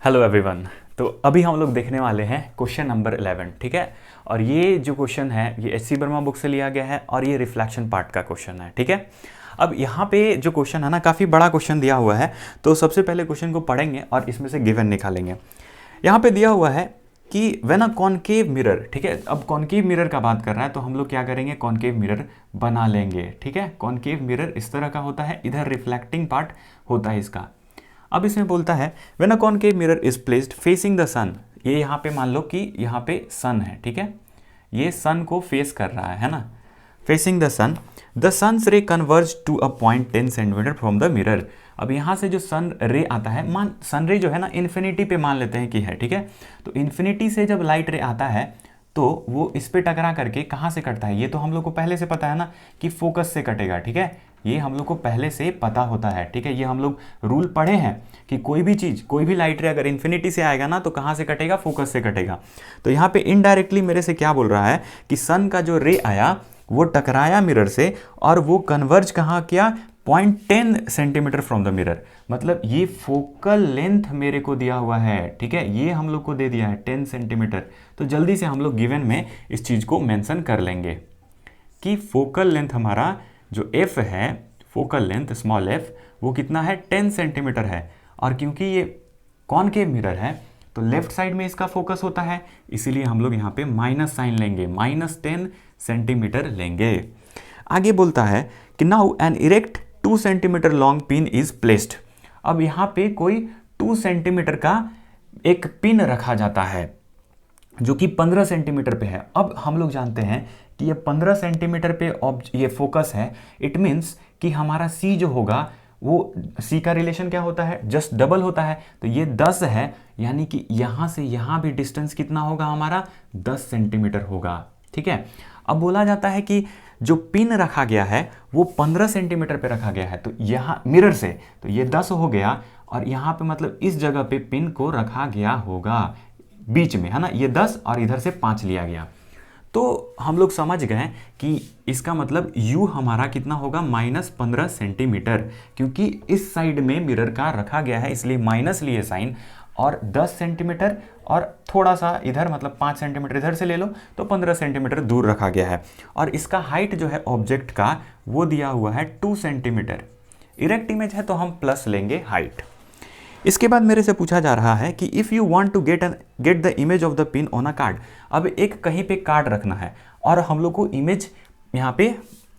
Hello everyone. तो अभी हम लोग देखने वाले हैं क्वेश्चन नंबर 11, ठीक है। और ये जो क्वेश्चन है ये एच सी वर्मा बुक से लिया गया है और ये रिफ्लेक्शन पार्ट का क्वेश्चन है, ठीक है। अब यहाँ पे जो क्वेश्चन है ना, काफ़ी बड़ा क्वेश्चन दिया हुआ है। तो सबसे पहले क्वेश्चन को पढ़ेंगे और इसमें से गिवन निकालेंगे। यहाँ पे दिया हुआ है कि व्हेन अ कॉनकेव मिरर, ठीक है। अब कॉनकेव मिरर का बात कर रहा है तो हम लोग क्या करेंगे, कॉनकेव मिरर बना लेंगे, ठीक है। कॉनकेव मिरर इस तरह का होता है, इधर रिफ्लेक्टिंग पार्ट होता है इसका। अब इसमें बोलता है when a concave mirror is placed facing the sun. ये यहाँ पे मान लो कि यहाँ पे सन है, ठीक है। ये सन को फेस कर रहा है ना, facing the sun. The sun's ray converge to a point 10 centimetre from the mirror. अब यहाँ से जो सन रे आता है, मान सन रे जो है ना इन्फिनिटी पे मान लेते हैं कि है, ठीक है। तो इन्फिनिटी से जब लाइट रे आता है तो वो इस पे टकरा करके कहाँ से कटता है, ये तो हम लोग को पहले से पता है ना कि फोकस से कटेगा, ठीक है। ये हम लोग को पहले से पता होता है, ठीक है। ये हम लोग रूल पढ़े हैं कि कोई भी चीज़, कोई भी लाइट रे अगर इन्फिनिटी से आएगा ना तो कहाँ से कटेगा, फोकस से कटेगा। तो यहाँ पे इनडायरेक्टली मेरे से क्या बोल रहा है कि सन का जो रे आया वो टकराया मिरर से और वो कन्वर्ज कहाँ किया, 0.10 सेंटीमीटर फ्रॉम द मिरर। मतलब ये फोकल लेंथ मेरे को दिया हुआ है, ठीक है। ये हम लोग को दे दिया है 10 सेंटीमीटर। तो जल्दी से हम लोग गिवन में इस चीज़ को मेंशन कर लेंगे कि फोकल लेंथ हमारा जो एफ है, फोकल लेंथ स्मॉल एफ, वो कितना है, 10 सेंटीमीटर है। और क्योंकि ये कॉनकेव मिरर है तो लेफ्ट साइड में इसका फोकस होता है, इसीलिए हम लोग यहाँ पे माइनस साइन लेंगे, -10 सेंटीमीटर लेंगे। आगे बोलता है कि now an erect 2 centimetre long pin is placed. अब यहाँ पे कोई 2 सेंटीमीटर का एक पिन रखा जाता है जो कि 15 सेंटीमीटर पे है। अब हम लोग जानते हैं कि ये 15 सेंटीमीटर पे ये फोकस है। इट मीन्स कि हमारा सी जो होगा वो सी का रिलेशन क्या होता है, जस्ट डबल होता है। तो ये 10 है, यानी कि यहाँ से यहाँ भी डिस्टेंस कितना होगा हमारा, 10 सेंटीमीटर होगा, ठीक है। अब बोला जाता है कि जो पिन रखा गया है वो 15 सेंटीमीटर पे रखा गया है, तो यहाँ मिरर से तो ये 10 हो गया और यहाँ पे मतलब इस जगह पे पिन को रखा गया होगा बीच में, है ना। ये 10 और इधर से 5 लिया गया। तो हम लोग समझ गए कि इसका मतलब u हमारा कितना होगा, -15 सेंटीमीटर, क्योंकि इस साइड में मिरर का रखा गया है इसलिए माइनस लिए साइन, और 10 सेंटीमीटर और थोड़ा सा इधर मतलब 5 सेंटीमीटर इधर से ले लो तो 15 सेंटीमीटर दूर रखा गया है। और इसका हाइट जो है ऑब्जेक्ट का वो दिया हुआ है 2 सेंटीमीटर। इरेक्ट इमेज है तो हम प्लस लेंगे हाइट। इसके बाद मेरे से पूछा जा रहा है कि if you want to get the image of the pin on a card. अब एक कहीं पे कार्ड रखना है और हम लोग को इमेज, यहाँ पे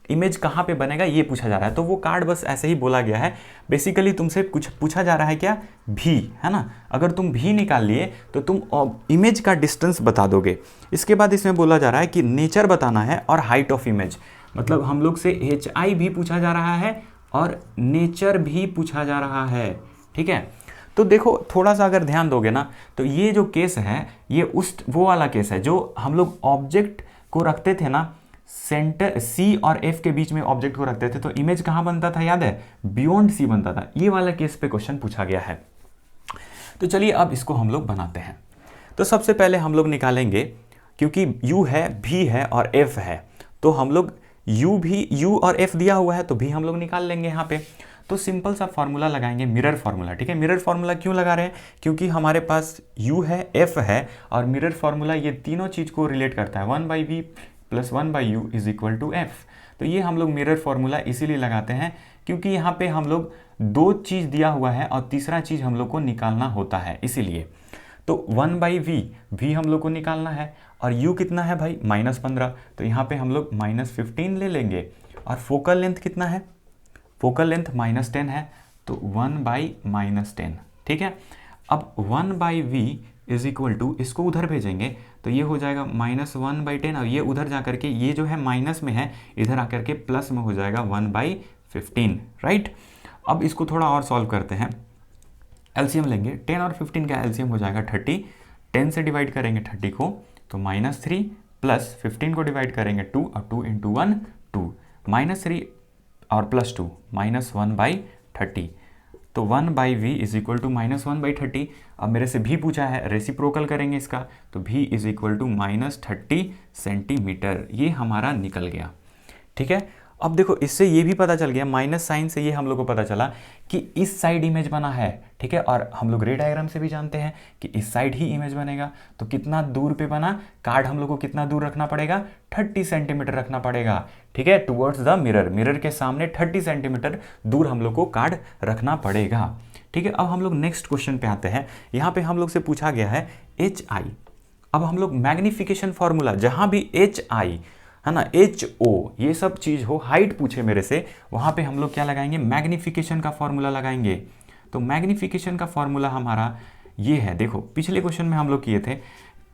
इमेज कहाँ पे बनेगा ये पूछा जा रहा है। तो वो कार्ड बस ऐसे ही बोला गया है। बेसिकली तुमसे कुछ पूछा जा रहा है क्या, भी, है ना। अगर तुम भी निकाल लिए तो तुम इमेज का डिस्टेंस बता दोगे। इसके बाद इसमें बोला जा रहा है कि नेचर बताना है और हाइट ऑफ इमेज। मतलब हम लोग से HI भी पूछा जा रहा है और नेचर भी पूछा जा रहा है, ठीक है। तो देखो थोड़ा सा अगर ध्यान दोगे ना तो ये जो केस है ये वो वाला केस है जो हम लोग ऑब्जेक्ट को रखते थे ना, सेंटर C और F के बीच में ऑब्जेक्ट को रखते थे तो इमेज कहाँ बनता था, याद है, बियॉन्ड C बनता था। ये वाला केस पे क्वेश्चन पूछा गया है। तो चलिए अब इसको हम लोग बनाते हैं। तो सबसे पहले हम लोग निकालेंगे, क्योंकि U है, V है और F है, तो हम लोग U और F दिया हुआ है तो भी हम लोग निकाल लेंगे यहाँ पे। तो सिंपल सा फॉर्मूला लगाएंगे, मिरर फार्मूला, ठीक है। मिरर फार्मूला क्यों लगा रहे हैं, क्योंकि हमारे पास U है, F है और मिरर फार्मूला ये तीनों चीज़ को रिलेट करता है, 1/v + 1/u = F। तो ये हम लोग मिरर फार्मूला इसीलिए लगाते हैं क्योंकि यहाँ पे हम लोग दो चीज़ दिया हुआ है और तीसरा चीज़ हम लोग को निकालना होता है, इसीलिए। तो 1/v हम लोग को निकालना है और u कितना है भाई, -15, तो यहाँ पे हम लोग -15 ले लेंगे। और फोकल लेंथ कितना है, फोकल लेंथ -10 है तो 1/-10, ठीक है। अब 1/v = इसको उधर भेजेंगे तो ये हो जाएगा -1/10 और ये उधर जा करके ये जो है माइनस में है इधर आकर के प्लस में हो जाएगा 1/15, राइट। अब इसको थोड़ा और सॉल्व करते हैं, एलसीएम लेंगे। 10 और 15 का एलसीएम हो जाएगा 30। 10 से डिवाइड करेंगे 30 को तो -3 प्लस 15 को डिवाइड करेंगे 2 और 2 × 1 2, -3 और +2 -1/30। तो 1/v = -1/30। अब मेरे से भी पूछा है, रेसिप्रोकल करेंगे इसका तो v = -30 सेंटीमीटर। ये हमारा निकल गया, ठीक है। अब देखो इससे ये भी पता चल गया, माइनस साइन से ये हम लोग को पता चला कि इस साइड इमेज बना है, ठीक है। और हम लोग रे डायग्राम से भी जानते हैं कि इस साइड ही इमेज बनेगा। तो कितना दूर पे बना कार्ड, हम लोग को कितना दूर रखना पड़ेगा, 30 सेंटीमीटर रखना पड़ेगा, ठीक है, टुवर्ड्स द मिरर। मिरर के सामने 30 सेंटीमीटर दूर हम लोग को कार्ड रखना पड़ेगा, ठीक है। अब हम लोग नेक्स्ट क्वेश्चन पे आते हैं। यहाँ पे हम लोग से पूछा गया है HI। अब हम लोग मैग्निफिकेशन फॉर्मूला, जहाँ भी HI है ना, HO ये सब चीज़ हो, हाइट पूछे मेरे से, वहाँ पे हम लोग क्या लगाएंगे, मैग्निफिकेशन का फॉर्मूला लगाएंगे। तो मैग्निफिकेशन का फॉर्मूला हमारा ये है, देखो पिछले क्वेश्चन में हम लोग किए थे।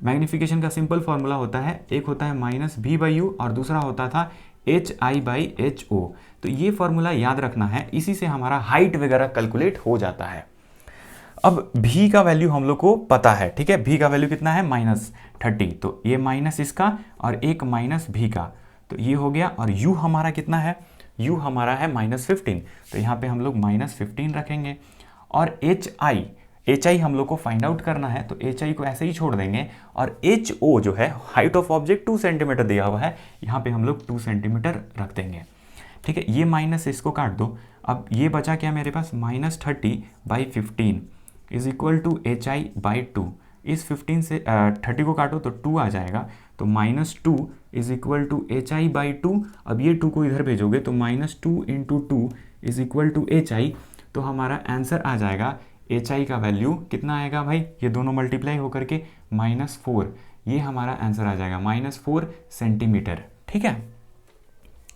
मैग्निफिकेशन का सिंपल फॉर्मूला होता है, एक होता है -B/U और दूसरा होता था HI/HO। तो ये फॉर्मूला याद रखना है, इसी से हमारा हाइट वगैरह कैलकुलेट हो जाता है। अब भी का वैल्यू हम लोग को पता है, ठीक है, भी का वैल्यू कितना है, -30। तो ये माइनस इसका और एक माइनस भी का, तो ये हो गया। और u हमारा कितना है, u हमारा है -15, तो यहाँ पे हम लोग -15 रखेंगे। और HI हम लोग को फाइंड आउट करना है, तो HI को ऐसे ही छोड़ देंगे। और HO जो है, हाइट ऑफ ऑब्जेक्ट 2 सेंटीमीटर दिया हुआ है, यहाँ पे हम लोग 2 सेंटीमीटर रख देंगे, ठीक है। ये माइनस इसको काट दो। अब ये बचा क्या मेरे पास, -30/15 इज इक्वल टू HI/2। इस 15 से 30 को काटो तो 2 आ जाएगा, तो -2 इज इक्वल टू HI/2। अब ये 2 को इधर भेजोगे तो -2 × 2 इज इक्वल टू HI। तो हमारा आंसर आ जाएगा, HI का वैल्यू कितना आएगा भाई, ये दोनों मल्टीप्लाई होकर के -4, ये हमारा आंसर आ जाएगा -4 सेंटीमीटर, ठीक है।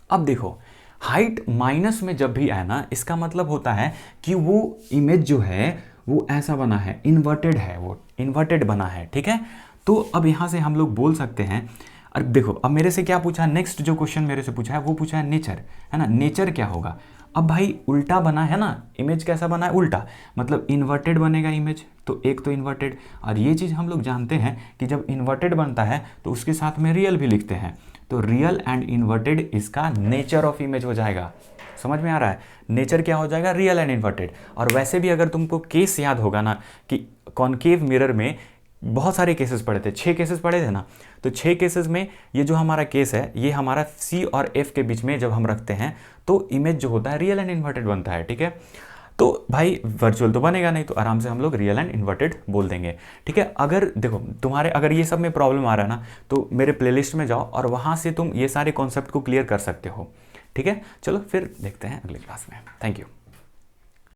अब देखो हाइट माइनस में जब भी आए ना, इसका मतलब होता है कि वो इमेज जो है वो ऐसा बना है, इन्वर्टेड है, वो इन्वर्टेड बना है, ठीक है। तो अब यहाँ से हम लोग बोल सकते हैं, अब देखो अब मेरे से क्या पूछा, नेक्स्ट जो क्वेश्चन मेरे से पूछा है वो पूछा है नेचर, है ना, नेचर क्या होगा। अब भाई उल्टा बना है ना, इमेज कैसा बना है, उल्टा, मतलब इन्वर्टेड बनेगा इमेज, तो एक तो इन्वर्टेड। और ये चीज़ हम लोग जानते हैं कि जब इन्वर्टेड बनता है तो उसके साथ में रियल भी लिखते हैं, तो रियल एंड इन्वर्टेड इसका नेचर ऑफ इमेज हो जाएगा। समझ में आ रहा है, नेचर क्या हो जाएगा, रियल एंड इन्वर्टेड। और वैसे भी अगर तुमको केस याद होगा ना कि कॉनकेव मिरर में बहुत सारे केसेस पढ़े थे, 6 केसेस पढ़े थे ना, तो 6 केसेस में ये जो हमारा केस है, ये हमारा C और F के बीच में जब हम रखते हैं तो इमेज जो होता है रियल एंड इन्वर्टेड बनता है, ठीक है। तो भाई वर्चुअल तो बनेगा नहीं, तो आराम से हम लोग रियल एंड इन्वर्टेड बोल देंगे, ठीक है। अगर देखो तुम्हारे अगर ये सब में प्रॉब्लम आ रहा है ना, तो मेरे प्लेलिस्ट में जाओ और वहाँ से तुम ये सारे कॉन्सेप्ट को क्लियर कर सकते हो, ठीक है। चलो फिर देखते हैं अगले क्लास में, थैंक यू।